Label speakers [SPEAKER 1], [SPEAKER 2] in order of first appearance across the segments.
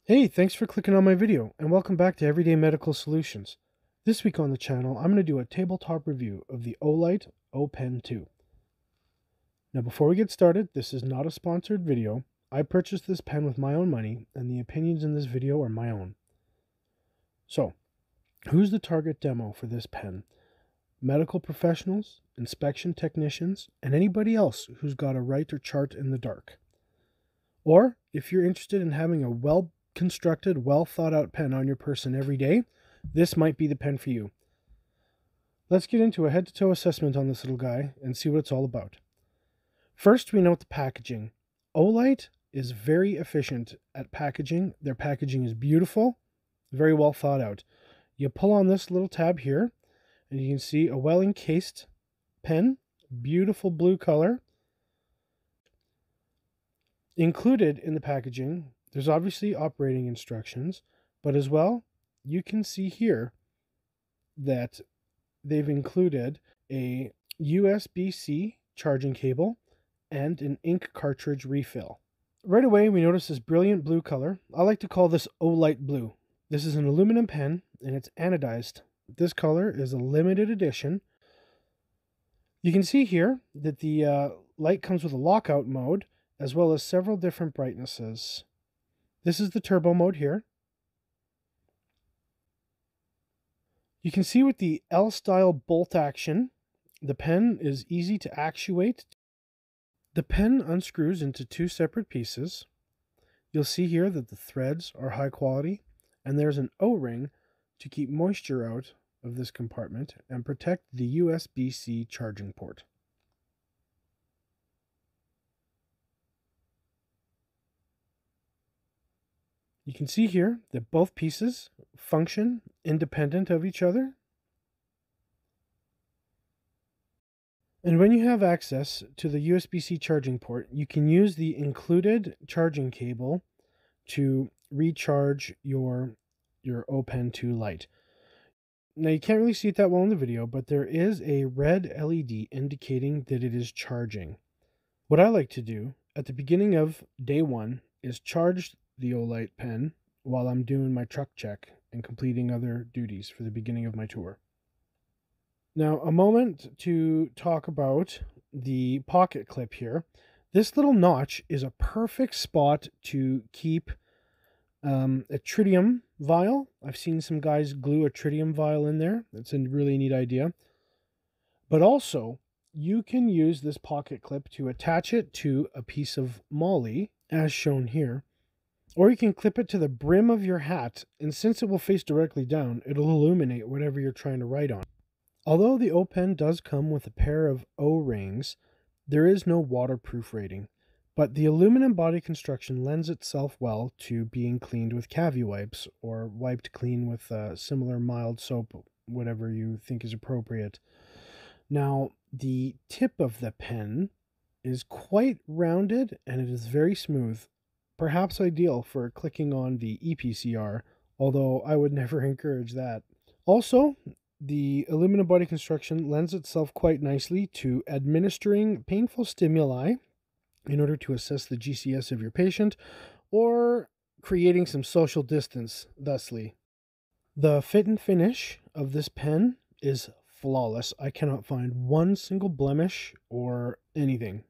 [SPEAKER 1] Hey, thanks for clicking on my video, and welcome back to Everyday Medical Solutions. This week on the channel, I'm going to do a tabletop review of the Olight O-Pen 2. Now before we get started, this is not a sponsored video. I purchased this pen with my own money, and the opinions in this video are my own. So, who's the target demo for this pen? Medical professionals, inspection technicians, and anybody else who's got a write or chart in the dark. Or, if you're interested in having a well-constructed, well-thought-out pen on your person every day, this might be the pen for you. Let's get into a head-to-toe assessment on this little guy and see what it's all about. First, we note the packaging. Olight is very efficient at packaging. Their packaging is beautiful, very well thought out. You pull on this little tab here, and you can see a well-encased pen, beautiful blue color. Included in the packaging, there's obviously operating instructions, but as well, you can see here that they've included a USB-C charging cable and an ink cartridge refill. Right away, we notice this brilliant blue color. I like to call this Olight blue. This is an aluminum pen, and it's anodized. This color is a limited edition. You can see here that the light comes with a lockout mode, as well as several different brightnesses. This is the turbo mode here. You can see with the L-style bolt action, the pen is easy to actuate. The pen unscrews into two separate pieces. You'll see here that the threads are high quality, and there's an O-ring to keep moisture out of this compartment and protect the USB-C charging port. You can see here that both pieces function independent of each other. And when you have access to the USB-C charging port, you can use the included charging cable to recharge your O-Pen 2 Lite. Now you can't really see it that well in the video, but there is a red LED indicating that it is charging. What I like to do at the beginning of day one is charge the Olight pen while I'm doing my truck check and completing other duties for the beginning of my tour. Now, a moment to talk about the pocket clip here. This little notch is a perfect spot to keep a tritium vial. I've seen some guys glue a tritium vial in there. That's a really neat idea. But also, you can use this pocket clip to attach it to a piece of moly, as shown here. Or you can clip it to the brim of your hat, and since it will face directly down, it'll illuminate whatever you're trying to write on. Although the O-Pen does come with a pair of O-rings, there is no waterproof rating, but the aluminum body construction lends itself well to being cleaned with cavi wipes or wiped clean with similar mild soap, whatever you think is appropriate. Now, the tip of the pen is quite rounded and it is very smooth, perhaps ideal for clicking on the EPCR, although I would never encourage that. Also, the aluminum body construction lends itself quite nicely to administering painful stimuli in order to assess the GCS of your patient or creating some social distance thusly. The fit and finish of this pen is flawless. I cannot find one single blemish or anything.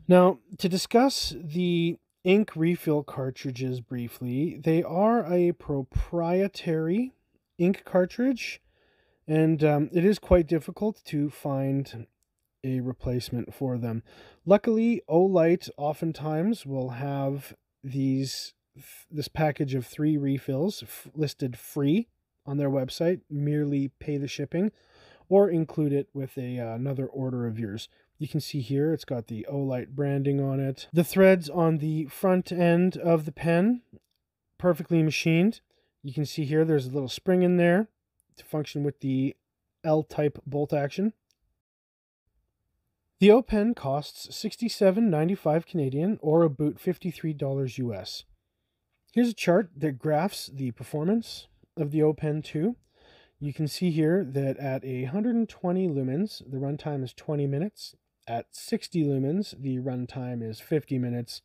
[SPEAKER 1] Now, to discuss the ink refill cartridges briefly, they are a proprietary ink cartridge, and it is quite difficult to find a replacement for them. Luckily, Olight oftentimes will have this package of 3 refills listed free on their website. Merely pay the shipping or include it with another order of yours. You can see here it's got the Olight branding on it. The threads on the front end of the pen, perfectly machined. You can see here there's a little spring in there to function with the L-type bolt action. The O-Pen costs $67.95 Canadian or about $53 US. Here's a chart that graphs the performance of the O-Pen 2. You can see here that at 120 lumens, the runtime is 20 minutes. At 60 lumens, the runtime is 50 minutes.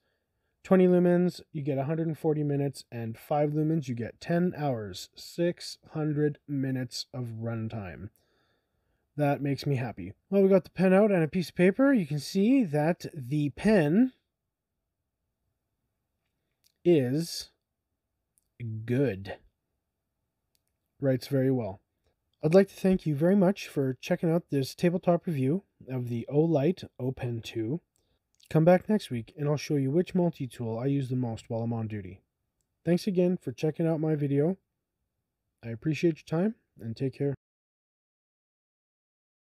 [SPEAKER 1] 20 lumens, you get 140 minutes, and 5 lumens, you get 10 hours, 600 minutes of runtime. That makes me happy. Well, we got the pen out and a piece of paper. You can see that the pen is good. Writes very well. I'd like to thank you very much for checking out this tabletop review of the Olight O-Pen 2. Come back next week and I'll show you which multi-tool I use the most while I'm on duty. Thanks again for checking out my video. I appreciate your time and take care.